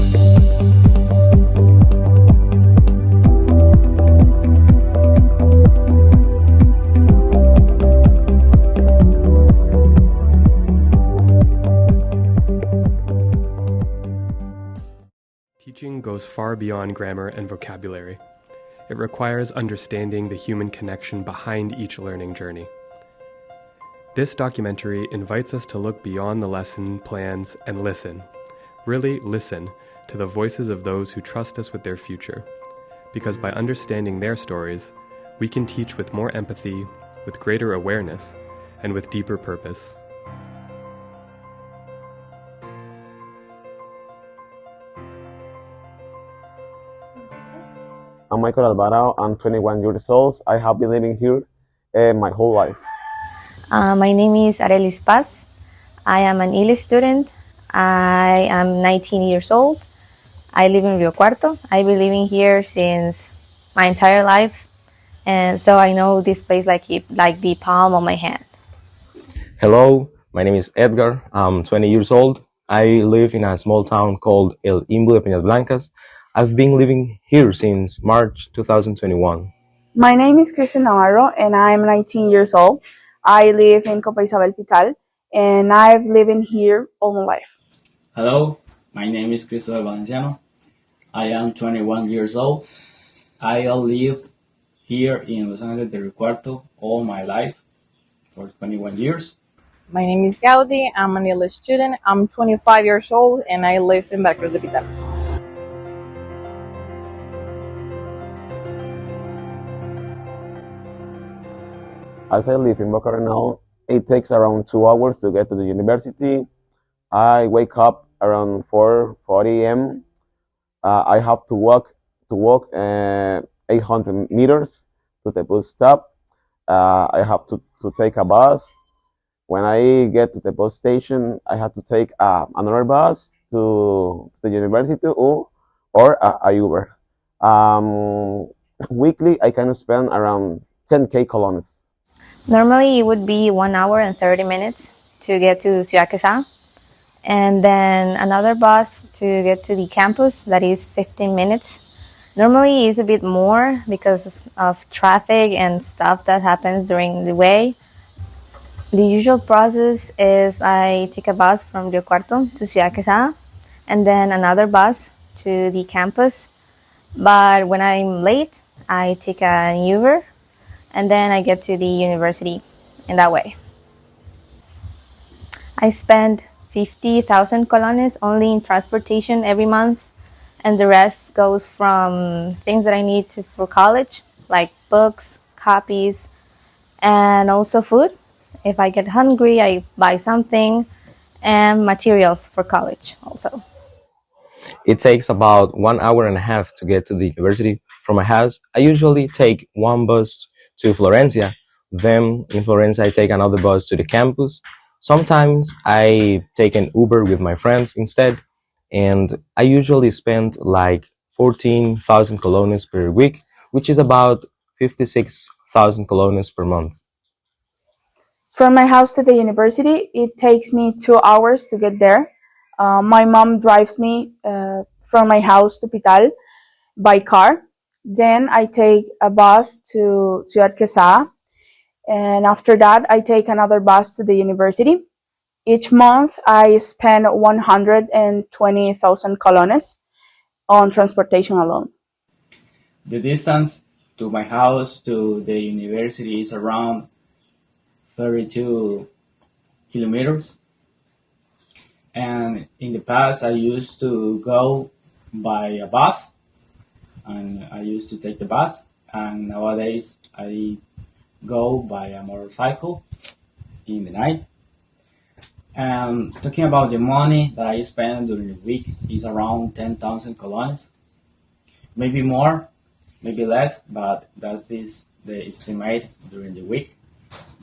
Teaching goes far beyond grammar and vocabulary. It requires understanding the human connection behind each learning journey. This documentary invites us to look beyond the lesson plans and listen, really listen, to the voices of those who trust us with their future. Because by understanding their stories, we can teach with more empathy, with greater awareness, and with deeper purpose. I'm Michael Alvarado. I'm 21 years old. I have been living here my whole life. My name is Arelis Paz. I am an English student. I am 19 years old. I live in Rio Cuarto. I've been living here since my entire life, and so I know this place like the palm of my hand. Hello, my name is Edgar. I'm 20 years old. I live in a small town called El Imbu de Peñas Blancas. I've been living here since March 2021. My name is Kristen Navarro and I'm 19 years old. I live in Copa Isabel Pital and I've lived in here all my life. Hello, my name is Cristobal Valenciano. I am 21 years old. I live here in Los Angeles de Rio Cuarto all my life for 21 years. My name is Gaudi. I'm an English student. I'm 25 years old and I live in Veracruz de Pital. As I live in Boca Raton, it takes around 2 hours to get to the university. I wake up around 4:40 a.m. I have to walk 800 meters to the bus stop. I have to take a bus. When I get to the bus station, I have to take another bus to the university or a Uber. Weekly, I can spend around 10K colones. Normally, it would be 1 hour and 30 minutes to get to Ciudad Quesada, and then another bus to get to the campus, that is 15 minutes. Normally, it's a bit more because of traffic and stuff that happens during the way. The usual process is I take a bus from Rio Cuarto to Ciudad Quesada, and then another bus to the campus. But when I'm late, I take an Uber, and then I get to the university in that way. I spend 50,000 colones only in transportation every month, and the rest goes from things that I need for college, like books, copies, and also food. If I get hungry, I buy something, and materials for college also. It takes about 1 hour and a half to get to the university from my house. I usually take one bus to Florencia. Then in Florencia, I take another bus to the campus. Sometimes I take an Uber with my friends instead, and I usually spend like 14,000 colones per week, which is about 56,000 colones per month. From my house to the university, it takes me 2 hours to get there. My mom drives me from my house to Pital by car. Then I take a bus to Ciudad Quesada, and after that I take another bus to the university. Each month I spend 120,000 colones on transportation alone. The distance to my house to the university is around 32 kilometers. And in the past I used to go by a bus, and I used to take the bus, and nowadays I go by a motorcycle in the night. And talking about the money that I spend during the week is around 10,000 colones, maybe more, maybe less, but that is the estimate during the week,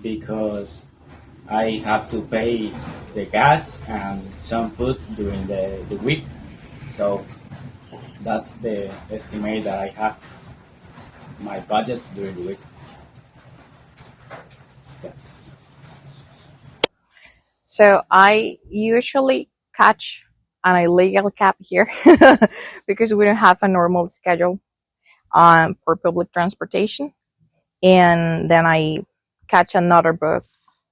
because I have to pay the gas and some food during the week. So that's the estimate that I have my budget during the week. That's it. So I usually catch an illegal cab here because we don't have a normal schedule for public transportation. And then I catch another bus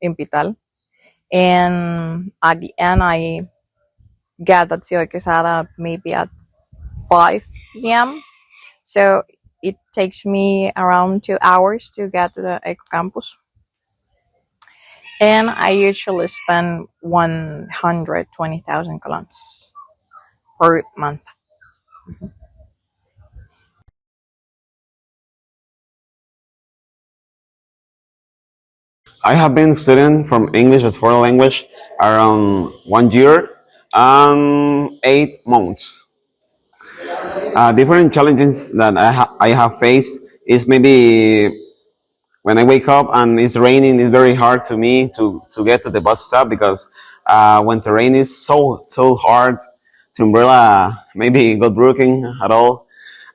in Pital. And at the end, I get at Ciudad Quesada maybe at 5 p.m. So it takes me around 2 hours to get to the Eco Campus. And I usually spend 120,000 colons per month. I have been studying from English as foreign language around 1 year and 8 months. Different challenges that I have faced is maybe when I wake up and it's raining, it's very hard to me to get to the bus stop because when the rain is so hard, the umbrella maybe got broken at all.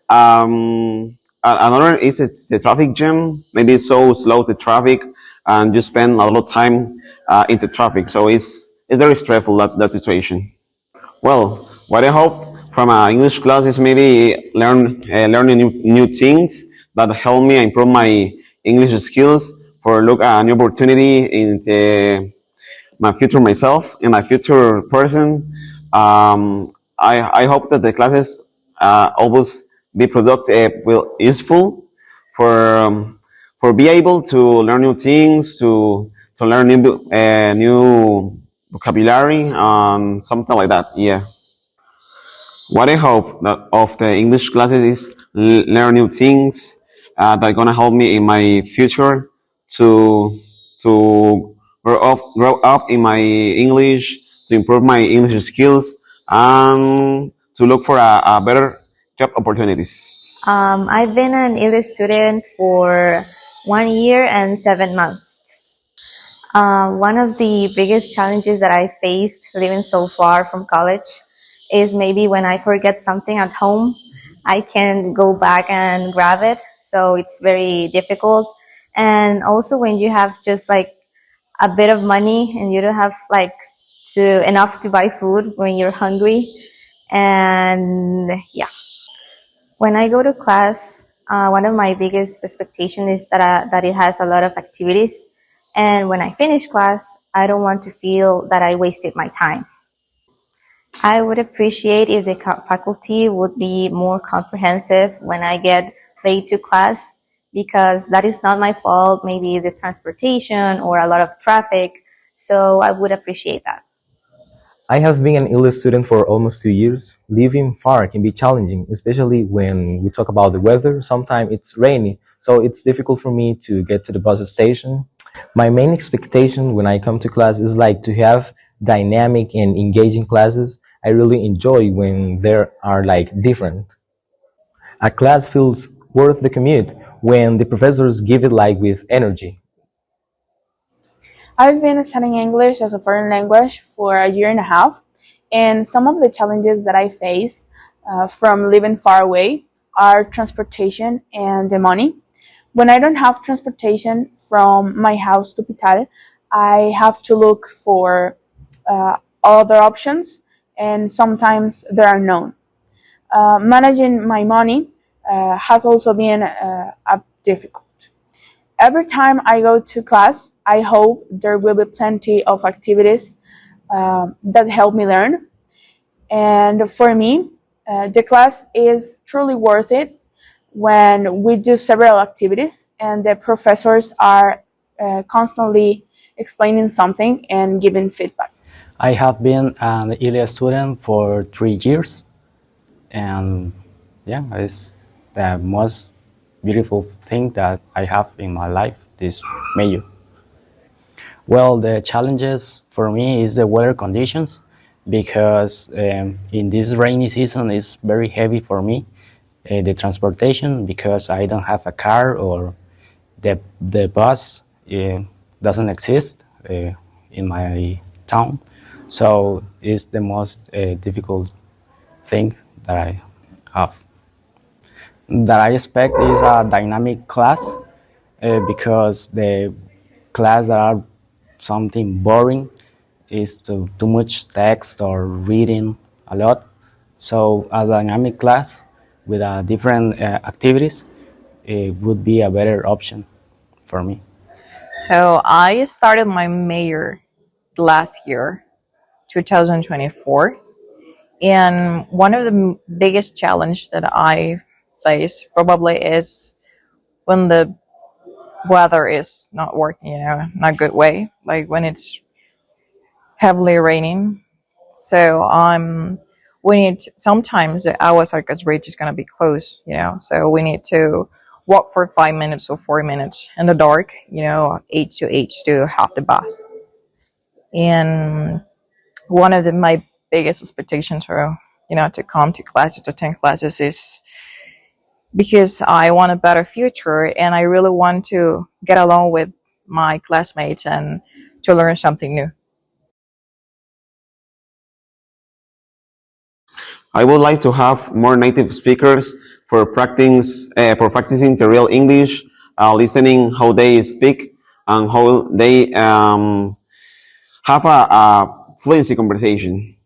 Another is the traffic jam. Maybe it's so slow the traffic, and you spend a lot of time in the traffic. So it's very stressful that situation. Well, what I hope from an English class is maybe learning new things that help me improve my English skills for look a new opportunity in my future myself and my future person. I hope that the classes always be productive, will useful for for be able to learn new things, to learn new vocabulary and something like that. Yeah. What I hope that of the English classes is learn new things that are gonna help me in my future to to grow up in my English, to improve my English skills, and to look for a better job opportunities. I've been an English student for 1 year and 7 months. One of the biggest challenges that I faced living so far from college is maybe when I forget something at home, I can go back and grab it. So it's very difficult. And also when you have just like a bit of money and you don't have like enough to buy food when you're hungry. And yeah. When I go to class, one of my biggest expectations is that it has a lot of activities. And when I finish class, I don't want to feel that I wasted my time. I would appreciate if the faculty would be more comprehensive when I get late to class, because that is not my fault. Maybe it's the transportation or a lot of traffic. So I would appreciate that. I have been an English student for almost 2 years. Living far can be challenging, especially when we talk about the weather. Sometimes it's rainy, so it's difficult for me to get to the bus station. My main expectation when I come to class is like to have dynamic and engaging classes. I really enjoy when there are like different. A class feels worth the commute when the professors give it like with energy. I've been studying English as a foreign language for a year and a half, and some of the challenges that I face from living far away are transportation and the money. When I don't have transportation from my house to Pital, I have to look for other options, and sometimes there are none. Managing my money has also been difficult. Every time I go to class, I hope there will be plenty of activities that help me learn. And for me, the class is truly worth it when we do several activities and the professors are constantly explaining something and giving feedback. I have been an Inglés student for 3 years, and yeah, it's the most beautiful thing that I have in my life, this major. Well, the challenges for me is the weather conditions, because in this rainy season it's very heavy for me, the transportation, because I don't have a car, or the bus doesn't exist in my town. So it's the most difficult thing that I have. That I expect is a dynamic class, because the class that are something boring, is too much text or reading a lot. So a dynamic class with different activities would be a better option for me. So I started my major last year, 2024, and one of the biggest challenge that I face probably is when the weather is not working, not good way, like when it's heavily raining. So we need sometimes the hours are bridge is gonna be closed, so we need to walk for 5 minutes or 4 minutes in the dark, 8 to have the bus. And one of my biggest expectations for to come to classes, to attend classes, is because I want a better future and I really want to get along with my classmates and to learn something new. I would like to have more native speakers for practicing the real English, listening how they speak and how they have a fluency conversation.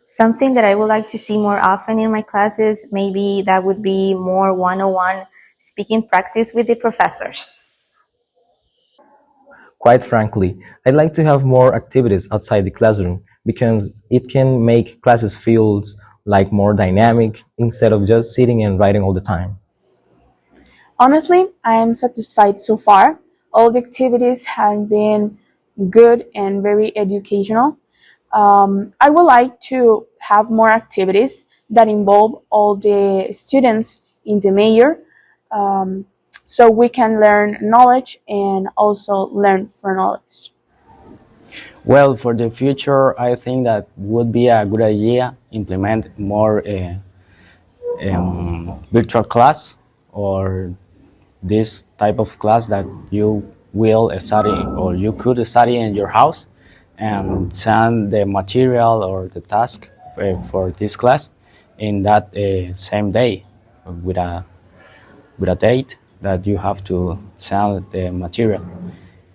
Something that I would like to see more often in my classes, maybe that would be more one-on-one speaking practice with the professors. Quite frankly, I'd like to have more activities outside the classroom because it can make classes feel like more dynamic instead of just sitting and writing all the time. Honestly, I am satisfied so far. All the activities have been good and very educational. I would like to have more activities that involve all the students in the major, um, so we can learn knowledge and also learn for knowledge. Well, for the future, I think that would be a good idea implement more virtual class or this type of class that you will study or you could study in your house and send the material or the task for this class in that same day with a date that you have to send the material.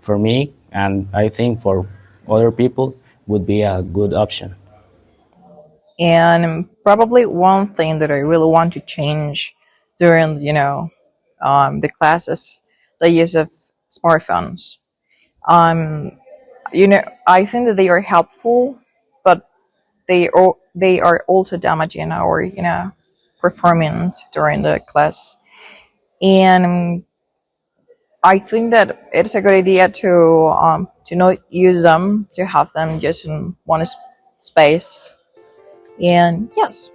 For me, and I think for other people, would be a good option. And probably one thing that I really want to change during, the classes, the use of smartphones. Um, I think that they are helpful, but they are also damaging our, performance during the class. And I think that it's a good idea to not use them, to have them just in one space. And yes,